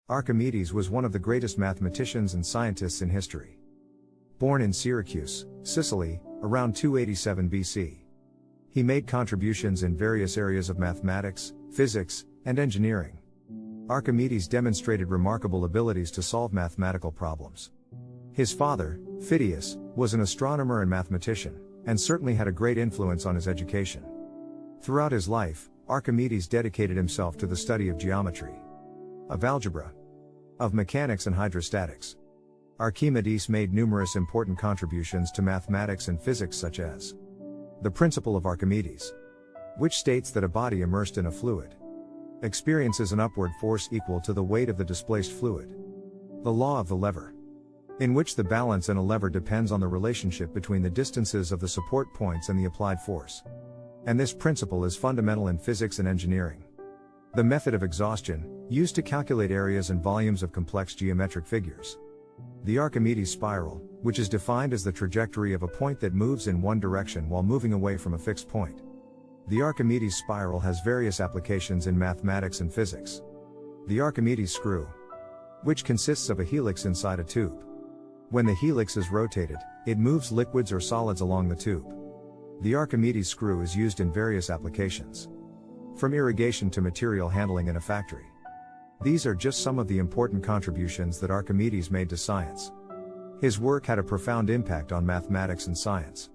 Archimedes was one of the greatest mathematicians and scientists in history. Born in Syracuse, Sicily, around 287 BC. He made contributions in various areas of mathematics, physics, and engineering. Archimedes demonstrated remarkable abilities to solve mathematical problems. His father, Phidias, was an astronomer and mathematician, and certainly had a great influence on his education. Throughout his life, Archimedes dedicated himself to the study of geometry, of algebra, of mechanics and hydrostatics. Archimedes made numerous important contributions to mathematics and physics, such as the principle of Archimedes, which states that a body immersed in a fluid experiences an upward force equal to the weight of the displaced fluid. The law of the lever, in which the balance in a lever depends on the relationship between the distances of the support points and the applied force. And this principle is fundamental in physics and engineering. The method of exhaustion, used to calculate areas and volumes of complex geometric figures. The Archimedes spiral, which is defined as the trajectory of a point that moves in one direction while moving away from a fixed point. The Archimedes spiral has various applications in mathematics and physics. The Archimedes screw, which consists of a helix inside a tube. When the helix is rotated, it moves liquids or solids along the tube. The Archimedes screw is used in various applications, from irrigation to material handling in a factory. These are just some of the important contributions that Archimedes made to science. His work had a profound impact on mathematics and science.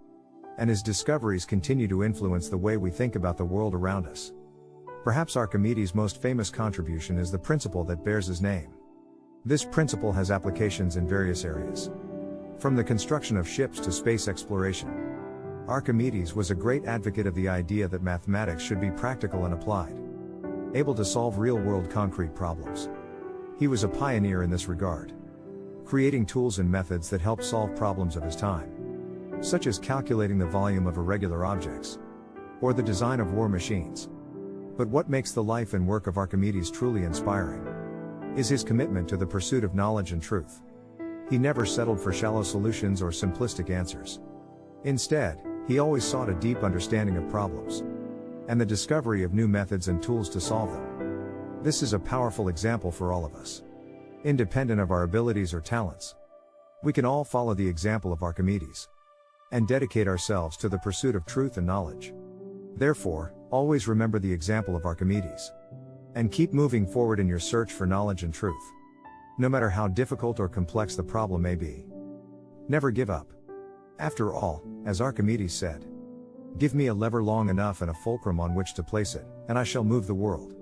And his discoveries continue to influence the way we think about the world around us. Perhaps Archimedes' most famous contribution is the principle that bears his name. This principle has applications in various areas, from the construction of ships to space exploration. Archimedes was a great advocate of the idea that mathematics should be practical and applied, able to solve real-world concrete problems. He was a pioneer in this regard, creating tools and methods that help solve problems of his time, such as calculating the volume of irregular objects, or the design of war machines. But what makes the life and work of Archimedes truly inspiring is his commitment to the pursuit of knowledge and truth. He never settled for shallow solutions or simplistic answers. Instead, he always sought a deep understanding of problems and the discovery of new methods and tools to solve them. This is a powerful example for all of us. Independent of our abilities or talents, we can all follow the example of Archimedes and dedicate ourselves to the pursuit of truth and knowledge. Therefore, always remember the example of Archimedes and keep moving forward in your search for knowledge and truth, no matter how difficult or complex the problem may be. Never give up. After all, as Archimedes said, "Give me a lever long enough and a fulcrum on which to place it, and I shall move the world."